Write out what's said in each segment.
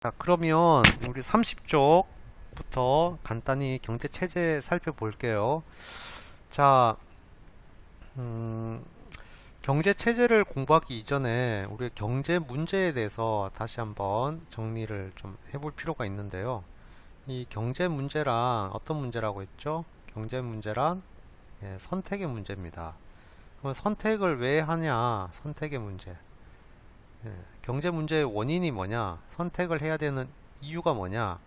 자, 그러면 우리 30쪽부터 간단히 경제 체제 살펴볼게요. 자, 음, 경제 체제를 공부하기 이전에 우리 경제 문제에 대해서 다시 한번 정리를 좀 해볼 필요가 있는데요. 이 경제 문제란 어떤 문제라고 했죠? 경제 문제란 선택의 문제입니다. 그럼 선택을 왜 하냐? 선택의 문제. 경제 문제의 원인이 뭐냐? 선택을 해야 되는 이유가 뭐냐?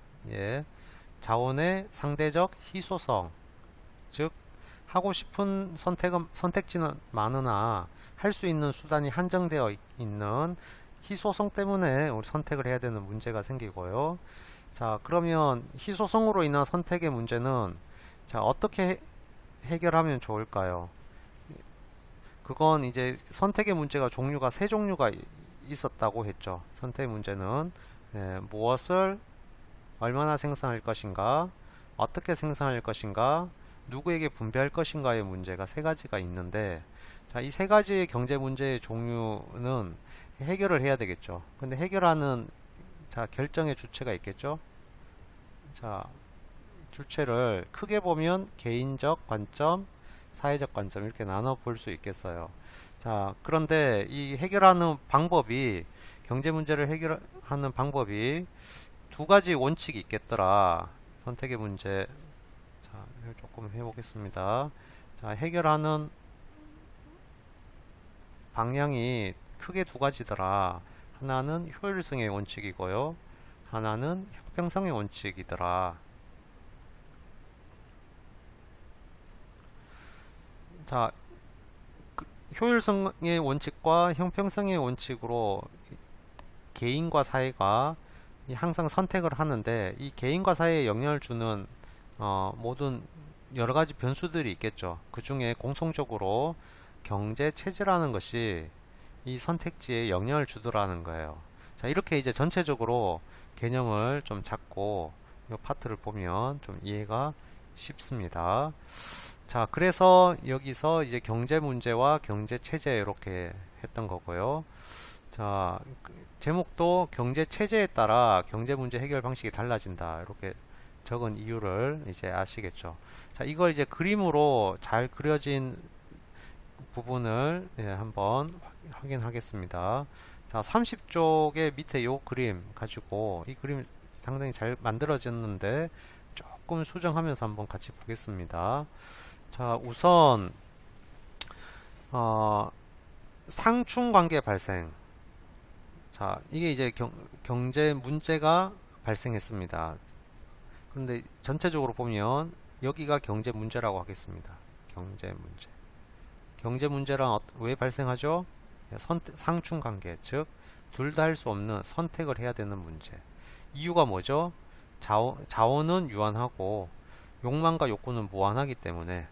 자원의 상대적 희소성, 즉 하고 싶은 선택지는 많으나 할 수 있는 수단이 한정되어 있는 희소성 때문에 우리 선택을 해야 되는 문제가 생기고요. 자, 그러면 희소성으로 인한 선택의 문제는 자, 어떻게 해결하면 좋을까요? 그건 이제 선택의 문제가 종류가 세 종류가 있었다고 했죠. 선택 문제는 무엇을 얼마나 생산할 것인가, 어떻게 생산할 것인가, 누구에게 분배할 것인가의 문제가 세 가지가 있는데, 자, 이 세 가지의 경제 문제의 종류는 해결을 해야 되겠죠. 근데 해결하는 자, 결정의 주체가 있겠죠. 자, 주체를 크게 보면 개인적 관점, 사회적 관점 이렇게 나눠 볼 수 있겠어요. 자, 그런데 이 해결하는 방법이 경제 문제를 해결하는 방법이 두 가지 원칙이 있겠더라. 선택의 문제. 자, 조금 해보겠습니다. 자, 해결하는 방향이 크게 두 가지더라. 하나는 효율성의 원칙이고요. 하나는 형평성의 원칙이더라. 자, 효율성의 원칙과 형평성의 원칙으로 개인과 사회가 항상 선택을 하는데 이 개인과 사회에 영향을 주는 모든 여러 가지 변수들이 있겠죠. 그 중에 공통적으로 경제 체제라는 것이 이 선택지에 영향을 주더라는 거예요. 자, 이렇게 이제 전체적으로 개념을 좀 잡고 이 파트를 보면 좀 이해가 쉽습니다. 자, 그래서 여기서 이제 경제 문제와 경제 체제 이렇게 했던 거고요. 자, 제목도 경제 체제에 따라 경제 문제 해결 방식이 달라진다. 이렇게 적은 이유를 이제 아시겠죠. 자, 이걸 이제 그림으로 잘 그려진 부분을 한번 확인하겠습니다. 자, 30쪽의 밑에 요 그림 가지고 이 그림 상당히 잘 만들어졌는데 조금 수정하면서 한번 같이 보겠습니다. 자, 우선 상충 관계 발생. 자, 이게 이제 경제 문제가 발생했습니다. 그런데 전체적으로 보면 여기가 경제 문제라고 하겠습니다. 경제 문제. 경제 문제란 왜 발생하죠? 상충 관계, 즉 둘 다 할 수 없는 선택을 해야 되는 문제. 이유가 뭐죠? 자원은 유한하고 욕망과 욕구는 무한하기 때문에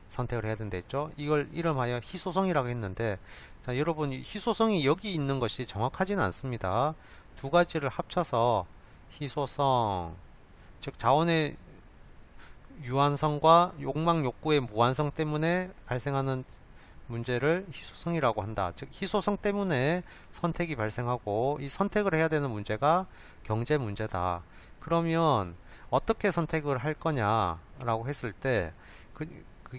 선택을 해야 된다 했죠. 이걸 이름하여 희소성이라고 했는데, 자, 여러분, 희소성이 여기 있는 것이 정확하지는 않습니다. 두 가지를 합쳐서 희소성, 즉 자원의 유한성과 욕망 욕구의 무한성 때문에 발생하는 문제를 희소성이라고 한다. 즉 희소성 때문에 선택이 발생하고 이 선택을 해야 되는 문제가 경제 문제다. 그러면 어떻게 선택을 할 거냐라고 했을 때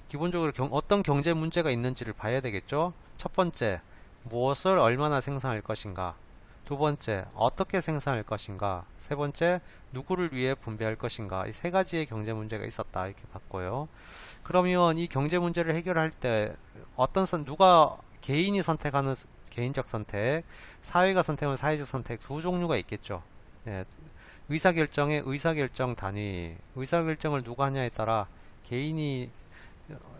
기본적으로 어떤 경제 문제가 있는지를 봐야 되겠죠. 첫 번째, 무엇을 얼마나 생산할 것인가. 두 번째, 어떻게 생산할 것인가. 세 번째, 누구를 위해 분배할 것인가. 이 세 가지의 경제 문제가 있었다. 이렇게 봤고요. 그러면 이 경제 문제를 해결할 때 누가 개인이 선택하는 개인적 선택, 사회가 선택하는 사회적 선택 두 종류가 있겠죠. 예, 의사결정의 의사결정 단위, 의사결정을 누가 하냐에 따라 개인이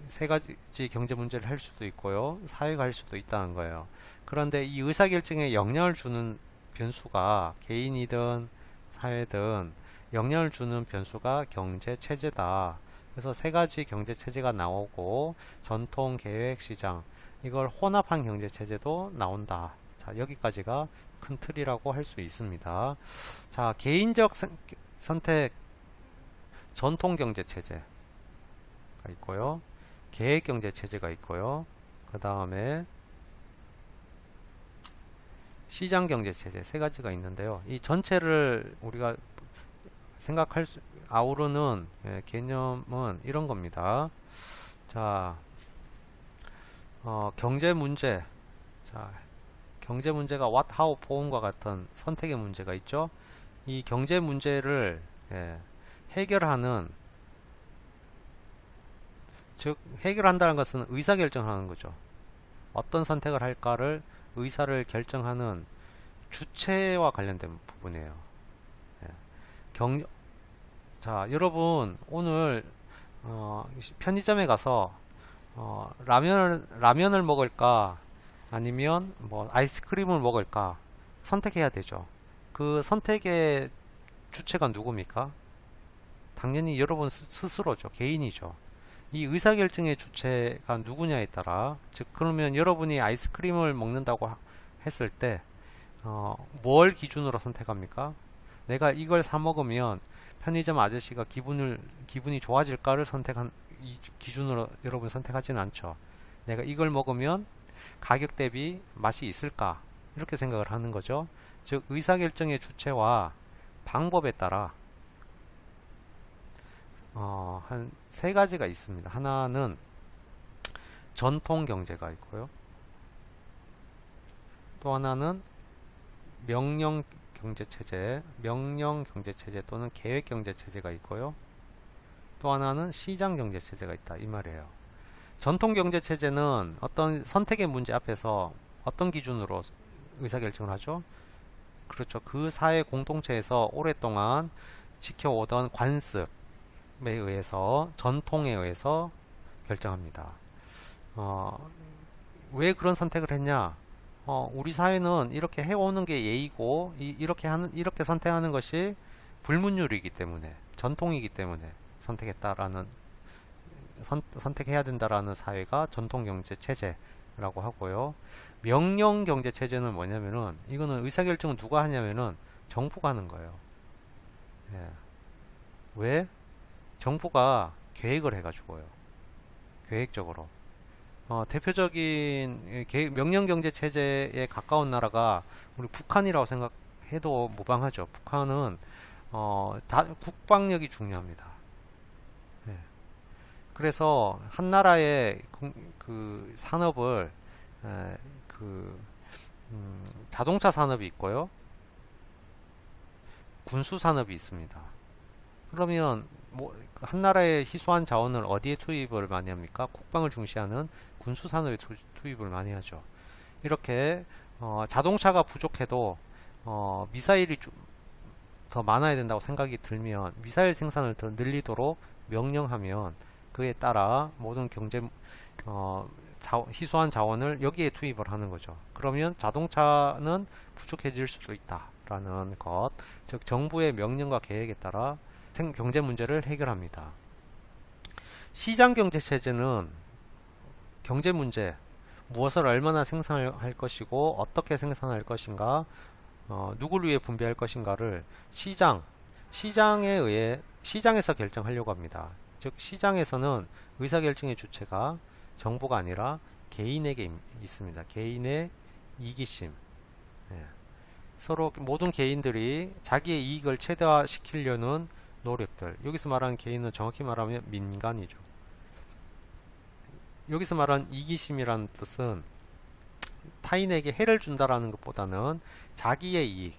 세 가지 경제 문제를 할 수도 있고요. 사회가 할 수도 있다는 거예요. 그런데 이 의사결정에 영향을 주는 변수가 개인이든 사회든 영향을 주는 변수가 경제 체제다. 그래서 세 가지 경제 체제가 나오고 전통, 계획, 시장 이걸 혼합한 경제 체제도 나온다. 자, 여기까지가 큰 틀이라고 할 수 있습니다. 자, 개인적 선택 전통 경제 체제가 있고요. 계획 경제 체제가 있고요. 그 다음에 시장 경제 체제 세 가지가 있는데요. 이 전체를 우리가 생각할 수 아우르는 개념은 이런 겁니다. 자, 경제 문제. 자, 경제 문제가 what, how, 보험과 같은 선택의 문제가 있죠. 이 경제 문제를 해결하는, 즉 해결한다는 것은 의사결정하는 거죠. 어떤 선택을 할까를 의사를 결정하는 주체와 관련된 부분이에요. 자, 여러분 오늘 편의점에 가서 라면을 먹을까 아니면 뭐 아이스크림을 먹을까 선택해야 되죠. 그 선택의 주체가 누굽니까? 당연히 여러분 스스로죠. 개인이죠. 이 의사결정의 주체가 누구냐에 따라, 즉 그러면 여러분이 아이스크림을 먹는다고 했을 때 뭘 기준으로 선택합니까? 내가 이걸 사 먹으면 편의점 아저씨가 기분이 좋아질까를 선택한 이 기준으로 여러분 선택하지는 않죠. 내가 이걸 먹으면 가격 대비 맛이 있을까, 이렇게 생각을 하는 거죠. 즉 의사결정의 주체와 방법에 따라 한 세 가지가 있습니다. 하나는 전통 경제가 있고요. 또 하나는 명령 경제 체제 또는 계획 경제 체제가 있고요. 또 하나는 시장 경제 체제가 있다, 이 말이에요. 전통 경제 체제는 어떤 선택의 문제 앞에서 어떤 기준으로 의사결정을 하죠? 그렇죠. 그 사회 공동체에서 오랫동안 지켜오던 관습에 의해서, 전통에 의해서 결정합니다. 왜 그런 선택을 했냐? 우리 사회는 이렇게 해오는 게 예의고, 이렇게 선택하는 것이 불문율이기 때문에, 전통이기 때문에 선택해야 된다라는 사회가 전통 경제 체제라고 하고요. 명령 경제 체제는 뭐냐면은, 이거는 의사결정은 누가 하냐면은 정부가 하는 거예요. 왜? 정부가 계획을 해가지고요. 계획적으로. 대표적인 명령 경제 체제에 가까운 나라가 우리 북한이라고 생각해도 무방하죠. 북한은 국방력이 중요합니다. 그래서 한 나라의 그 산업을 자동차 산업이 있고요, 군수 산업이 있습니다. 그러면 한 나라의 희소한 자원을 어디에 투입을 많이 합니까? 국방을 중시하는 군수 산업에 투입을 많이 하죠. 이렇게 자동차가 부족해도 미사일이 좀 더 많아야 된다고 생각이 들면 미사일 생산을 더 늘리도록 명령하면, 그에 따라 모든 경제 희소한 자원을 여기에 투입을 하는 거죠. 그러면 자동차는 부족해질 수도 있다라는 것, 즉 정부의 명령과 계획에 따라 경제 문제를 해결합니다. 시장 경제 체제는 경제 문제, 무엇을 얼마나 생산할 것이고 어떻게 생산할 것인가, 누구를 위해 분배할 것인가를 시장에 의해 시장에서 결정하려고 합니다. 즉 시장에서는 의사결정의 주체가 정부가 아니라 개인에게 있습니다. 개인의 이기심. 서로 모든 개인들이 자기의 이익을 최대화시키려는 노력들. 여기서 말하는 개인은 정확히 말하면 민간이죠. 여기서 말하는 이기심이라는 뜻은 타인에게 해를 준다라는 것보다는 자기의 이익,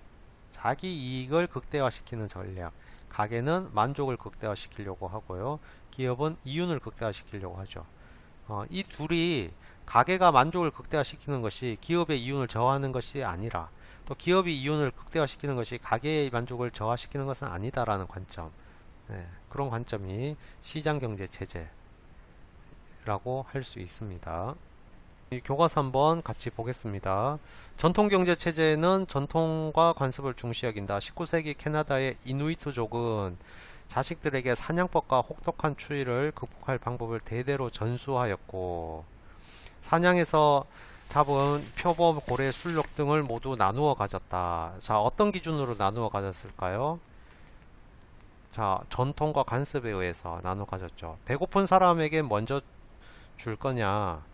자기 이익을 극대화시키는 전략. 가게는 만족을 극대화시키려고 하고요, 기업은 이윤을 극대화시키려고 하죠. 이 둘이, 가게가 만족을 극대화시키는 것이 기업의 이윤을 저하하는 것이 아니라, 또 기업이 이윤을 극대화시키는 것이 가게의 만족을 저하시키는 것은 아니다라는 관점, 그런 관점이 시장경제 체제라고 할 수 있습니다. 이 교과서 한번 같이 보겠습니다. 전통경제 체제는 전통과 관습을 중시 여긴다. 19세기 캐나다의 이누이트족은 자식들에게 사냥법과 혹독한 추위를 극복할 방법을 대대로 전수하였고, 사냥에서 잡은 표범, 고래, 술록 등을 모두 나누어 가졌다. 자, 어떤 기준으로 나누어 가졌을까요? 자, 전통과 관습에 의해서 나누어 가졌죠. 배고픈 사람에게 먼저 줄 거냐,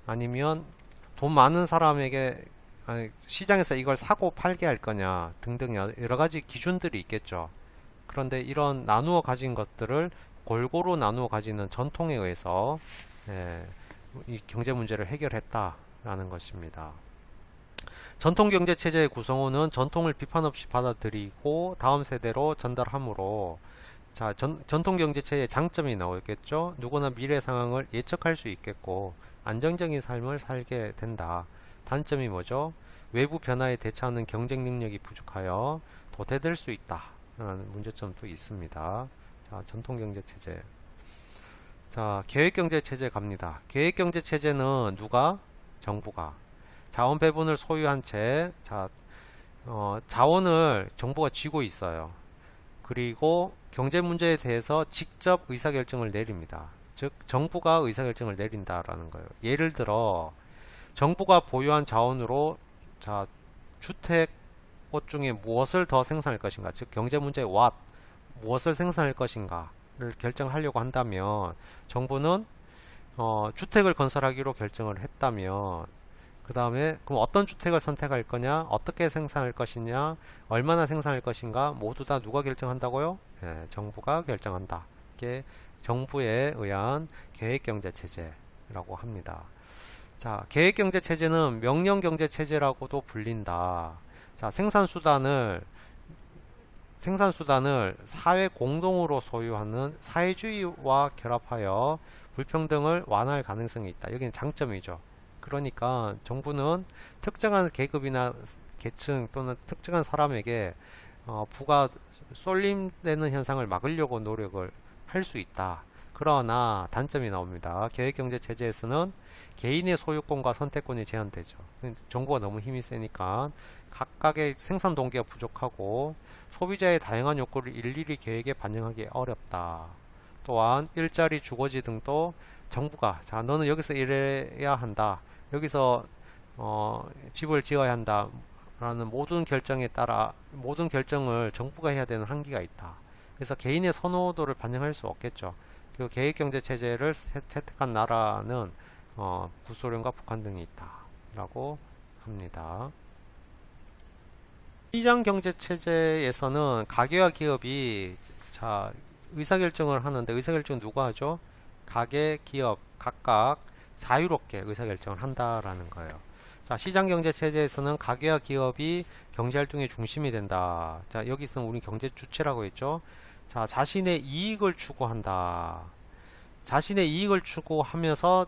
아니면 돈 많은 사람에게 아니, 시장에서 이걸 사고 팔게 할 거냐 등등 여러 가지 기준들이 있겠죠. 그런데 이런 나누어 가진 것들을 골고루 나누어 가지는 전통에 의해서 예, 이 경제 문제를 해결했다라는 것입니다. 전통 경제 체제의 구성원은 전통을 비판 없이 받아들이고 다음 세대로 전달하므로 자, 전통 경제 체제의 장점이 나오겠죠. 누구나 미래 상황을 예측할 수 있겠고 안정적인 삶을 살게 된다. 단점이 뭐죠? 외부 변화에 대처하는 경쟁 능력이 부족하여 도태될 수 있다. 라는 문제점도 있습니다. 자, 전통 경제 체제. 자, 계획 경제 체제 갑니다. 계획 경제 체제는 누가? 정부가. 자원 배분을 소유한 채, 자원을 정부가 쥐고 있어요. 그리고 경제 문제에 대해서 직접 의사결정을 내립니다. 즉, 정부가 의사결정을 내린다라는 거예요. 예를 들어, 정부가 보유한 자원으로, 주택, 것 중에 무엇을 더 생산할 것인가, 즉, 경제 문제의 what, 무엇을 생산할 것인가를 결정하려고 한다면, 정부는, 주택을 건설하기로 결정을 했다면, 그 다음에 그럼 어떤 주택을 선택할 거냐, 어떻게 생산할 것이냐, 얼마나 생산할 것인가 모두 다 누가 결정한다고요? 예, 정부가 결정한다. 이게 정부에 의한 계획경제체제라고 합니다. 자, 계획경제체제는 명령경제체제라고도 불린다. 자, 생산수단을 사회 공동으로 소유하는 사회주의와 결합하여 불평등을 완화할 가능성이 있다. 여기는 장점이죠. 그러니까 정부는 특정한 계급이나 계층 또는 특정한 사람에게 부가 쏠림되는 현상을 막으려고 노력을 할 수 있다. 그러나 단점이 나옵니다. 계획경제체제에서는 개인의 소유권과 선택권이 제한되죠. 정부가 너무 힘이 세니까 각각의 생산 동기가 부족하고 소비자의 다양한 욕구를 일일이 계획에 반영하기 어렵다. 또한 일자리, 주거지 등도 정부가 자, 너는 여기서 일해야 한다. 여기서 집을 지어야 한다. 라는 모든 결정에 따라 모든 결정을 정부가 해야 되는 한계가 있다. 그래서 개인의 선호도를 반영할 수 없겠죠. 그 계획경제체제를 채택한 나라는 구소련과 북한 등이 있다. 라고 합니다. 시장경제체제에서는 가게와 기업이 의사결정을 하는데 의사결정은 누가 하죠? 가게, 기업 각각 자유롭게 의사결정을 한다라는 거예요. 자, 시장경제체제에서는 가게와 기업이 경제활동의 중심이 된다. 자, 여기서는 우리 경제주체라고 했죠. 자, 자신의 이익을 추구한다. 자신의 이익을 추구하면서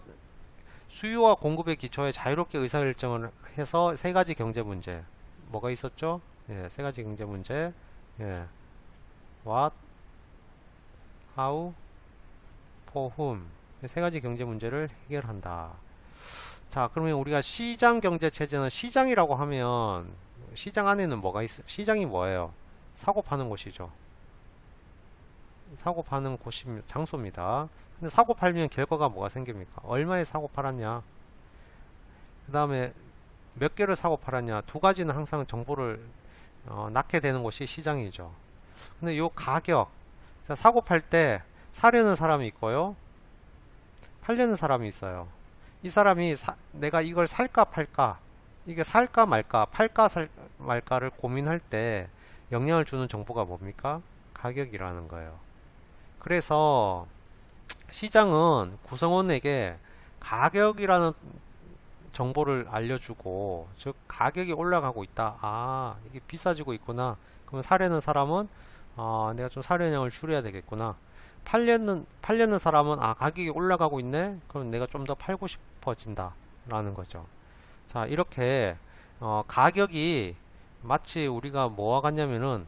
수요와 공급의 기초에 자유롭게 의사결정을 해서 세 가지 경제 문제. 뭐가 있었죠? 예, 세 가지 경제 문제. 예. What, how, for whom. 세 가지 경제 문제를 해결한다. 자, 그러면 우리가 시장 경제 체제는 시장이라고 하면 시장 안에는 뭐가 있어? 시장이 뭐예요? 사고 파는 곳이죠. 사고 파는 곳입니다. 장소입니다. 근데 사고 팔면 결과가 뭐가 생깁니까? 얼마에 사고 팔았냐? 그 다음에 몇 개를 사고 팔았냐? 두 가지는 항상 정보를 낳게 되는 곳이 시장이죠. 근데 요 가격, 자, 사고 팔 때 사려는 사람이 있고요. 팔려는 사람이 있어요. 이 사람이 내가 이걸 살까 팔까, 이게 살까 말까, 팔까 말까를 고민할 때 영향을 주는 정보가 뭡니까? 가격이라는 거예요. 그래서 시장은 구성원에게 가격이라는 정보를 알려주고, 즉 가격이 올라가고 있다. 아, 이게 비싸지고 있구나. 그러면 사려는 사람은 내가 좀 사려량을 줄여야 되겠구나. 팔려는 사람은 가격이 올라가고 있네. 그럼 내가 좀 더 팔고 싶어진다 라는 거죠. 자, 이렇게 가격이 마치 우리가 뭐와 같냐면은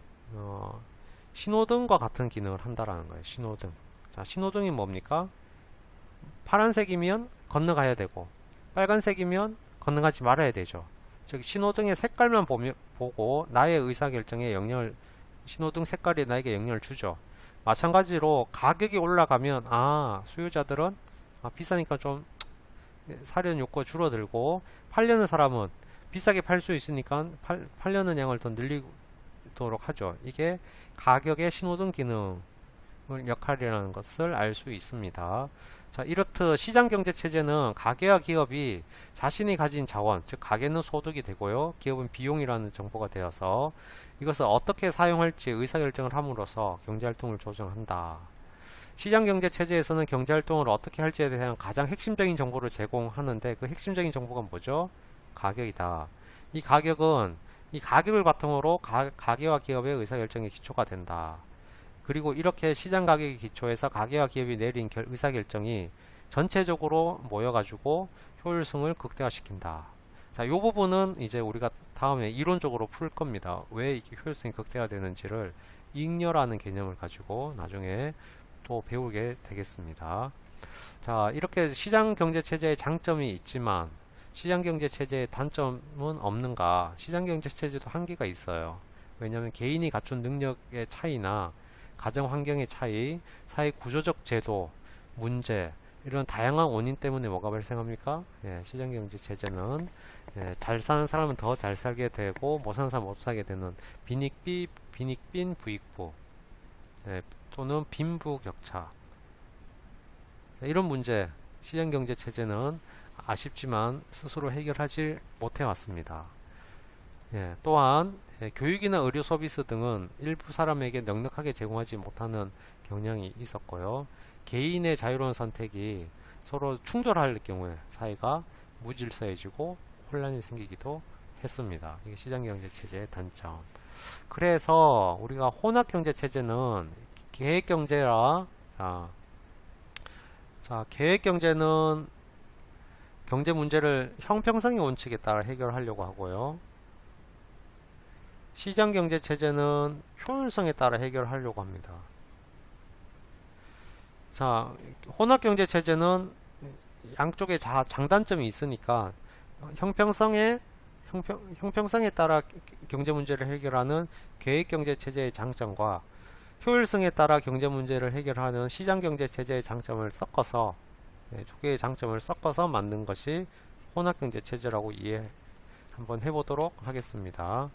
신호등과 같은 기능을 한다라는 거예요. 신호등. 자, 신호등이 뭡니까? 파란색이면 건너가야 되고 빨간색이면 건너가지 말아야 되죠. 즉 신호등의 색깔만 보고 나의 의사결정에 영향을, 신호등 색깔이 나에게 영향을 주죠. 마찬가지로 가격이 올라가면 수요자들은 비싸니까 좀 사려는 욕구가 줄어들고, 팔려는 사람은 비싸게 팔 수 있으니까 팔려는 양을 더 늘리도록 하죠. 이게 가격의 신호등 기능을 역할이라는 것을 알 수 있습니다. 자, 이렇듯 시장경제체제는 가게와 기업이 자신이 가진 자원, 즉 가게는 소득이 되고요, 기업은 비용이라는 정보가 되어서 이것을 어떻게 사용할지 의사결정을 함으로써 경제활동을 조정한다. 시장경제체제에서는 경제활동을 어떻게 할지에 대한 가장 핵심적인 정보를 제공하는데 그 핵심적인 정보가 뭐죠? 가격이다. 이 가격은 이 가격을 바탕으로 가게와 기업의 의사결정의 기초가 된다. 그리고 이렇게 시장 가격의 기초에서 가게와 기업이 내린 의사결정이 전체적으로 모여가지고 효율성을 극대화시킨다. 자, 이 부분은 이제 우리가 다음에 이론적으로 풀 겁니다. 왜 이게 효율성이 극대화되는지를 잉여라는 개념을 가지고 나중에 또 배우게 되겠습니다. 자, 이렇게 시장경제체제의 장점이 있지만 시장경제체제의 단점은 없는가? 시장경제체제도 한계가 있어요. 왜냐하면 개인이 갖춘 능력의 차이나 가정환경의 차이, 사회 구조적 제도, 문제 이런 다양한 원인 때문에 뭐가 발생합니까? 예, 시장경제체제는 잘 사는 사람은 더 잘 살게 되고 못 사는 사람은 못 살게 되는 빈익빈 부익부, 또는 빈부격차, 이런 문제 시장경제체제는 아쉽지만 스스로 해결하지 못해 왔습니다. 또한 교육이나 의료 서비스 등은 일부 사람에게 넉넉하게 제공하지 못하는 경향이 있었고요. 개인의 자유로운 선택이 서로 충돌할 경우에 사회가 무질서해지고 혼란이 생기기도 했습니다. 이게 시장경제체제의 단점. 그래서 우리가 혼합경제체제는 계획경제라, 자, 계획경제는 경제 문제를 형평성의 원칙에 따라 해결하려고 하고요. 시장경제체제는 효율성에 따라 해결하려고 합니다. 자, 혼합경제체제는 양쪽에 장단점이 있으니까 형평성에 따라 경제 문제를 해결하는 계획경제체제의 장점과 효율성에 따라 경제 문제를 해결하는 시장경제체제의 장점을 섞어서 두 개의 장점을 섞어서 만든 것이 혼합경제체제라고 이해 한번 해보도록 하겠습니다.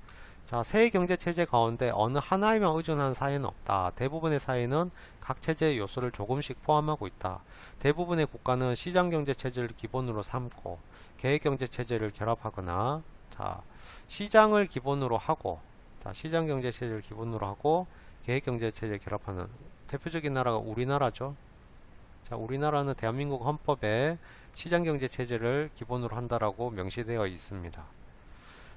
자, 세 경제체제 가운데 어느 하나에만 의존하는 사회는 없다. 대부분의 사회는 각 체제의 요소를 조금씩 포함하고 있다. 대부분의 국가는 시장경제체제를 기본으로 삼고 계획경제체제를 결합하거나, 자, 시장을 기본으로 하고, 자, 시장경제체제를 기본으로 하고 계획경제체제를 결합하는 대표적인 나라가 우리나라죠. 자, 우리나라는 대한민국 헌법에 시장경제체제를 기본으로 한다라고 명시되어 있습니다.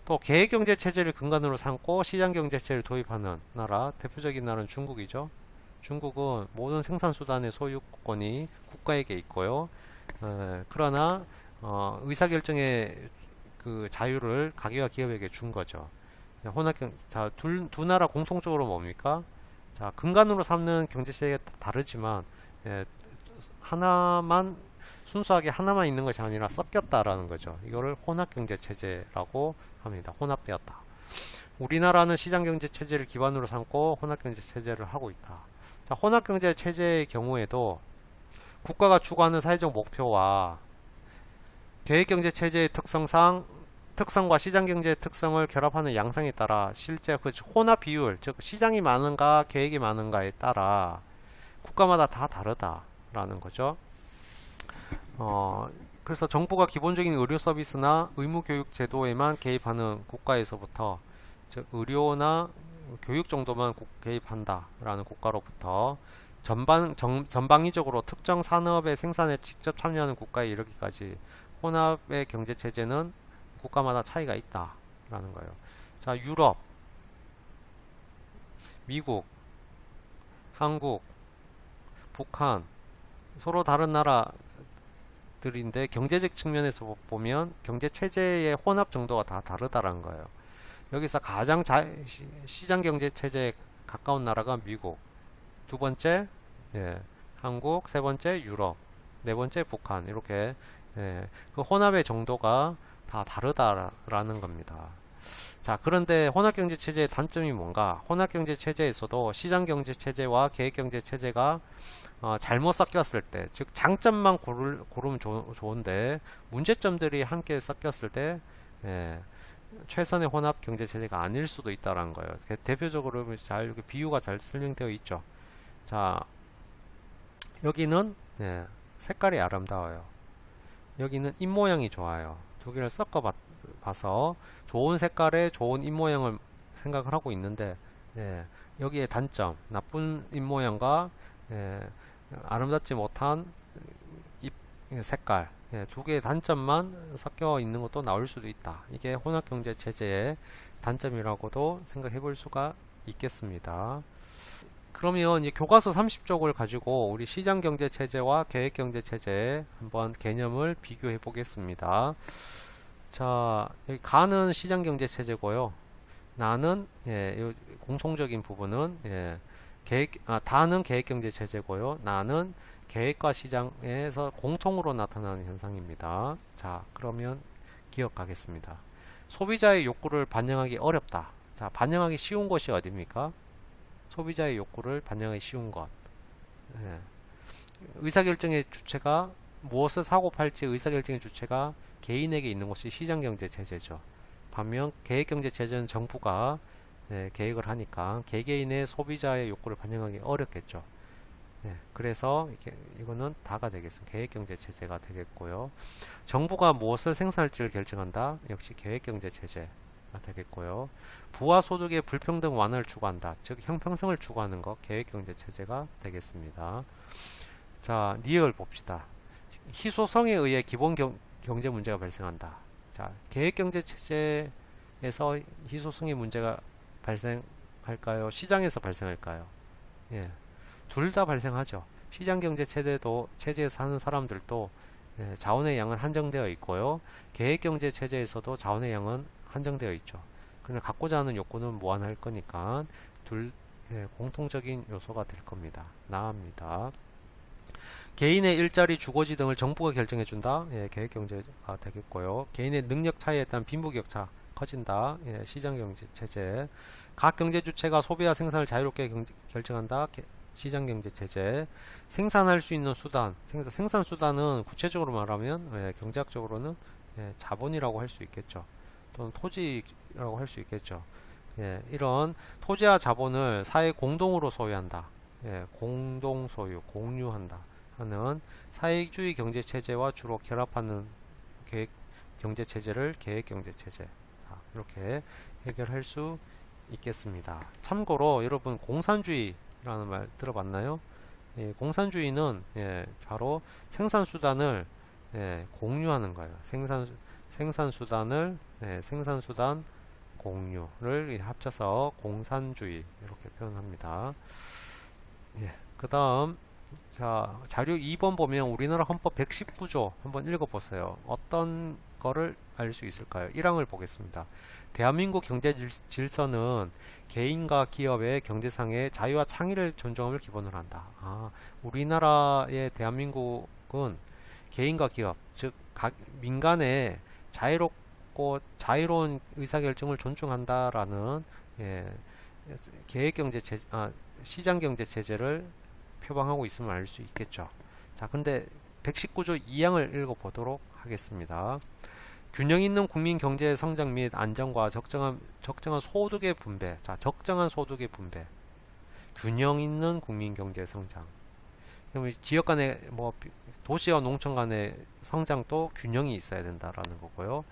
또 계획경제체제를 근간으로 삼고 시장경제체제를 도입하는 나라, 대표적인 나라는 중국이죠. 중국은 모든 생산수단의 소유권이 국가에게 있고요. 그러나 의사결정의 그 자유를 가게와 기업에게 준 거죠. 두 나라 공통적으로 뭡니까? 자, 근간으로 삼는 경제체제가 다르지만 하나만 순수하게 하나만 있는 것이 아니라 섞였다라는 거죠. 이거를 혼합경제체제라고 합니다. 혼합되었다. 우리나라는 시장경제체제를 기반으로 삼고 혼합경제체제를 하고 있다. 자, 혼합경제체제의 경우에도 국가가 추구하는 사회적 목표와 계획경제체제의 특성과 시장경제의 특성을 결합하는 양상에 따라 실제 그 혼합 비율, 즉 시장이 많은가 계획이 많은가에 따라 국가마다 다 다르다라는 거죠. 그래서 정부가 기본적인 의료 서비스나 의무교육 제도에만 개입하는 국가에서부터, 즉 의료나 교육 정도만 개입한다라는 국가로부터 전방위적으로 특정 산업의 생산에 직접 참여하는 국가에 이르기까지 혼합의 경제체제는 국가마다 차이가 있다라는 거예요. 자, 유럽, 미국, 한국, 북한, 서로 다른 나라들인데 경제적 측면에서 보면 경제체제의 혼합 정도가 다 다르다는 거예요. 여기서 가장 시장경제체제에 가까운 나라가 미국, 두 번째 한국, 세 번째 유럽, 네 번째 북한, 이렇게 그 혼합의 정도가 다 다르다라는 겁니다. 자, 그런데 혼합경제체제의 단점이 뭔가? 혼합경제체제에서도 시장경제체제와 계획경제체제가 잘못 섞였을 때, 즉 장점만 고르면 좋은데 문제점들이 함께 섞였을 때 최선의 혼합경제체제가 아닐 수도 있다는 거예요. 대표적으로 비유가 잘 설명되어 있죠. 자, 여기는 색깔이 아름다워요. 여기는 입모양이 좋아요. 두 개를 섞어 봐서 좋은 색깔에 좋은 입모양을 생각을 하고 있는데, 여기에 단점, 나쁜 입모양과 아름답지 못한 색깔, 두 개의 단점만 섞여 있는 것도 나올 수도 있다. 이게 혼합경제 체제의 단점이라고도 생각해 볼 수가 있겠습니다. 그러면 이제 교과서 30쪽을 가지고 우리 시장경제 체제와 계획경제 체제 한번 개념을 비교해 보겠습니다. 자, 여기 가는 시장경제 체제고요. 나는 요 공통적인 부분은 다는 계획경제 체제고요. 나는 계획과 시장에서 공통으로 나타나는 현상입니다. 자, 그러면 기억하겠습니다. 소비자의 욕구를 반영하기 어렵다. 자, 반영하기 쉬운 것이 어디입니까? 소비자의 욕구를 반영하기 쉬운 것. 의사결정의 주체가 무엇을 사고 팔지 의사결정의 주체가 개인에게 있는 것이 시장경제 체제죠. 반면 계획경제 체제는 정부가 계획을 하니까 개개인의 소비자의 욕구를 반영하기 어렵겠죠. 그래서 이거는 다가 되겠습니다. 계획경제 체제가 되겠고요. 정부가 무엇을 생산할지를 결정한다. 역시 계획경제 체제가 되겠고요. 부와 소득의 불평등 완화를 추구한다. 즉 형평성을 추구하는 것 계획경제 체제가 되겠습니다. 자, 니을 봅시다. 희소성에 의해 기본 경제 문제가 발생한다. 자, 계획경제 체제에서 희소성의 문제가 발생할까요? 시장에서 발생할까요? 둘 다 발생하죠. 시장경제 체제에서 사는 사람들도 자원의 양은 한정되어 있고요. 계획경제 체제에서도 자원의 양은 한정되어 있죠. 그냥 갖고자 하는 욕구는 무한할 거니까 둘 공통적인 요소가 될 겁니다. 나옵니다. 개인의 일자리, 주거지 등을 정부가 결정해준다. 계획경제가 되겠고요. 개인의 능력 차이에 따른 빈부격차 커진다. 시장경제 체제. 각 경제주체가 소비와 생산을 자유롭게 결정한다. 시장경제 체제. 생산할 수 있는 수단. 생산 수단은 구체적으로 말하면 경제학적으로는 자본이라고 할 수 있겠죠. 또는 토지라고 할 수 있겠죠. 이런 토지와 자본을 사회 공동으로 소유한다. 공동 소유, 공유한다 하는 사회주의 경제 체제와 주로 결합하는 계획 경제 체제를 계획 경제 체제. 이렇게 해결할 수 있겠습니다. 참고로 여러분 공산주의라는 말 들어봤나요? 공산주의는 바로 생산수단을 공유하는 거예요. 생산수단을 생산수단 공유를 합쳐서 공산주의 이렇게 표현합니다. 그 다음 자료 2번 보면 우리나라 헌법 119조 한번 읽어보세요. 어떤 거를 알 수 있을까요? 1항을 보겠습니다. 대한민국 경제 질서는 개인과 기업의 경제상의 자유와 창의를 존중함을 기본으로 한다. 우리나라의 대한민국은 개인과 기업, 즉 각 민간의 자유롭고 자유로운 의사결정을 존중한다라는 계획경제 시장경제 체제를 표방하고 있음을 알 수 있겠죠. 자, 근데 119조 2항을 읽어보도록 하겠습니다. 균형 있는 국민 경제 성장 및 안정과 적정한 소득의 분배. 자, 적정한 소득의 분배. 균형 있는 국민 경제 성장. 그럼 지역 간의 도시와 농촌 간의 성장도 균형이 있어야 된다라는 거고요.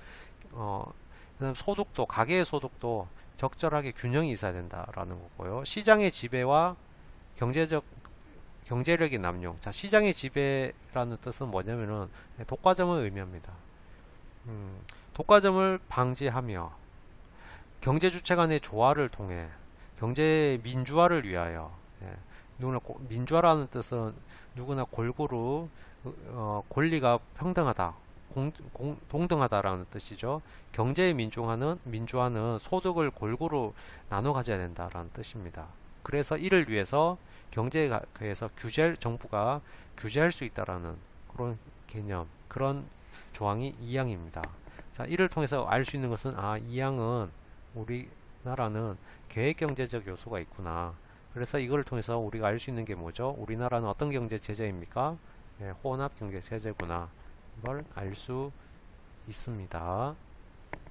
그다음 소득도 가계의 소득도 적절하게 균형이 있어야 된다라는 거고요. 시장의 지배와 경제력의 남용. 자, 시장의 지배라는 뜻은 뭐냐면은 독과점을 의미합니다. 독과점을 방지하며 경제 주체 간의 조화를 통해 경제 민주화를 위하여 민주화라는 뜻은 누구나 골고루 권리가 평등하다, 동등하다라는 뜻이죠. 경제의 민주화는 소득을 골고루 나눠 가져야 된다라는 뜻입니다. 그래서 이를 위해서 경제에서 정부가 규제할 수 있다라는 그런 개념, 그런 조항이 2항입니다. 자, 이를 통해서 알 수 있는 것은 2항은 우리나라는 계획경제적 요소가 있구나. 그래서 이걸 통해서 우리가 알 수 있는 게 뭐죠? 우리나라는 어떤 경제체제입니까? 혼합경제체제구나. 이걸 알 수 있습니다.